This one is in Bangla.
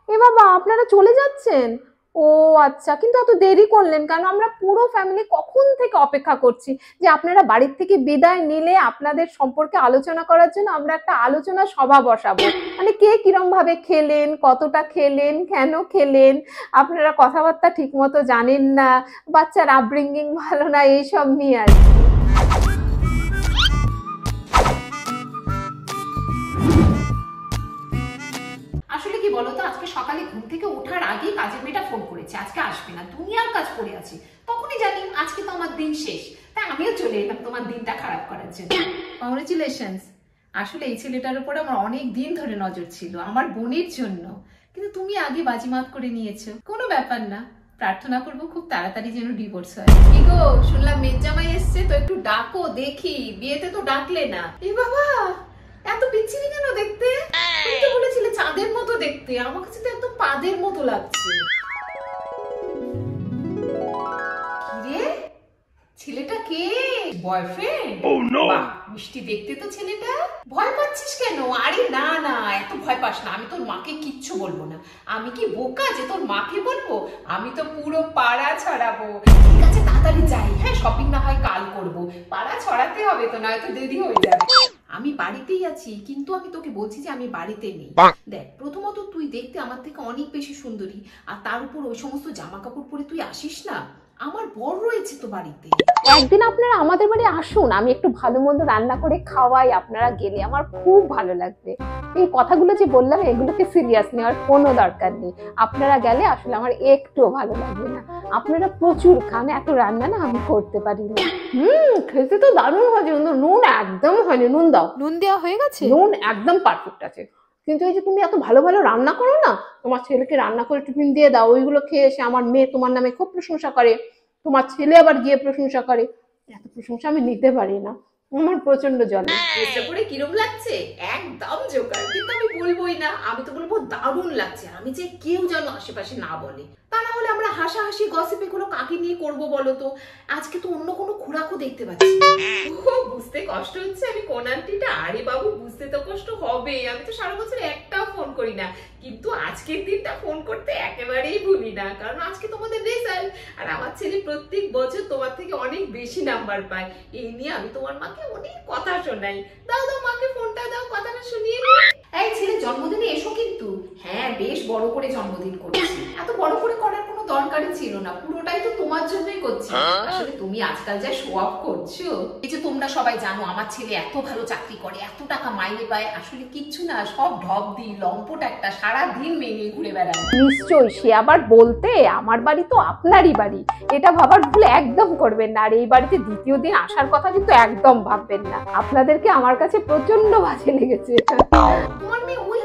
এ বাবা, আপনারা চলে যাচ্ছেন? ও আচ্ছা, কিন্তু এত দেরি করলেন কেন? আমরা পুরো ফ্যামিলি কখন থেকে অপেক্ষা করছি যে আপনারা বাড়ির থেকে বিদায় নিলে আপনাদের সম্পর্কে আলোচনা করার জন্য আমরা একটা আলোচনা সভা বসাবো। মানে কে কিরম ভাবে খেলেন, কতটা খেলেন, কেন খেলেন, আপনারা কথাবার্তা ঠিক মতো জানেন না, বাচ্চার আপব্রিঙ্গিং ভালো না, এইসব নিয়ে আর কি। আসলে কি বলতো, আজকে সকালে ঘুম থেকে ওঠার আগেই কাজের মেয়েটা ফোন করেছে আজকে আসবে না, দুনিয়ার কাজ পড়ে আছি। তখনই জানি আজকে তো আমার দিন শেষ, তাই আমিও চলে এলাম তোমার দিনটা খারাপ করার জন্য। কংগ্রেচুলেশনস। আসলে এই ছেলেটার উপর আমার অনেক দিন ধরে নজর ছিল, আমার বোনের জন্য, কিন্তু তুমি আগে বাজিমাত করে নিয়েছো। কোনো ব্যাপার না, প্রার্থনা করবো খুব তাড়াতাড়ি যেন ডিভোর্স হয়। কি গো, শুনলাম মেয়ের জামাই এসছে, তো একটু ডাকো দেখি, বিয়েতে তো ডাকলে না। এ বাবা, এত বিচ্ছিরি কেন দেখতে? তুমি তো বলেছিলে চাঁদের মতো দেখতে, আমার কাছে তো একদম পাদের মতো লাগছে। কিরে, ছেলেটা কে? বয়ফ্রেন্ড? বাহ, মিষ্টি দেখতে তো ছেলেটা। ভয় পাচ্ছিস কেন? আরে না না, এত ভয় পাস না, আমি তোর মাকে কিচ্ছু বলবো না। আমি কি বোকা যে তোর মাকে বলবো? আমি তো পুরো পাড়া ছড়াবো। ঠিক আছে, তাড়াতাড়ি যাই, হ্যাঁ, শপিং না হয় কাল করবো। পাড়া ছড়াতে হবে তো, নয়তো দেরি হয়ে যাবে। আমি বাড়িতেই আছি, কিন্তু আমি তোকে বলছি যে আমি বাড়িতে নেই। দেখ, প্রথমত তুই দেখতে আমার থেকে অনেক বেশি সুন্দরী, আর তার উপর ওই সমস্ত জামা কাপড় পরে তুই আসিস না। আমার বর রয়েছে তো বাড়িতে। একদিন আপনারা আমাদের বাড়ি আসুন, আমি একটু ভালো মন্দ রান্না করে খাওয়াই, আপনারা গেলে আমার খুব ভালো লাগবে। এই কথাগুলো যে বললাম, এগুলোকে সিরিয়াস নেওয়ার কোনো দরকার নেই। আপনারা গেলে আসলে আমার একটুও ভালো লাগবে না। আপনারা প্রচুর খান, এত রান্না না আমি করতে পারি না। খেতে তো দারুণ হয়েছে, কিন্তু নুন একদম হয়নি। নুন দাও। নুন দেওয়া হয়ে গেছে? নুন একদম পারফেক্ট আছে, কিন্তু এই যে তুমি এত ভালো ভালো রান্না করো না, তোমার ছেলেকে রান্না করে টিফিন দিয়ে দাও, ওইগুলো খেয়ে এসে আমার মেয়ে তোমার নামে খুব প্রশংসা করে, তোমার ছেলে আবার গিয়ে প্রশংসা করে। এত প্রশংসা আমি নিতে পারি না, আমার প্রচন্ড জ্বলে। ড্রেসটা পরে কিরম লাগছে? একদম জোকার, কিন্তু আমি বলবোই না, আমি তো বলবো দারুণ লাগছে। আমি যে কেউ যেন আশেপাশে না বলে, তা না হলে আমরা হাসাহাসি গসিপে গুলো কাকে নিয়ে করবো বলো তো? আজকে তো অন্য কোনো খোরাকও দেখতে পাচ্ছি। ও, বুঝতে কষ্ট হচ্ছে আমি কোন আন্টিটা? আরে বাবু, বুঝতে তো কষ্ট হবে, আমি তো সারা বছর একটাও ফোন করি না, কিন্তু আজকের দিনটা ফোন করতে একেবারেই ভুলি না, কারণ আজকে তোমাদের রেজাল্ট, আর আমার ছেলে প্রত্যেক বছর তোমার থেকে অনেক বেশি নাম্বার পায়। এই নিয়ে আমি তোমার মাকে অনেক কথা শোনাই। দাও দাও, মাকে ফোনটা দাও, কথাটা শুনিয়ে নি। এই ছেলের জন্মদিনে এসো কিন্তু। হ্যাঁ, বেশ বড় করে জন্মদিন করছি। এত বড় করে করার কোনো দরকারই ছিল না, পুরোটাই তো তোমার জন্যই করছি। আসলে তুমি আজকাল যা শো অফ করছো, এই যে তোমরা সবাই জানো আমার ছেলে এত ভালো চাকরি করে, এত টাকা মাইনে পায়, আসলে কিচ্ছু না, সব ঢপ দি লম্পট একটা, সারা দিন মেয়ে নিয়ে ঘুরে বেড়ায়। নিশ্চয়ই, সে আবার বলতে আমার বাড়ি তো আপনারই বাড়ি, এটা ভাবার ভুল একদম করবেন না। আর এই বাড়িতে দ্বিতীয় দিন আসার কথা কিন্তু একদম ভাববেন না, আপনাদেরকে আমার কাছে প্রচন্ড বাজে লেগেছে। তোমার মেয়ে ওই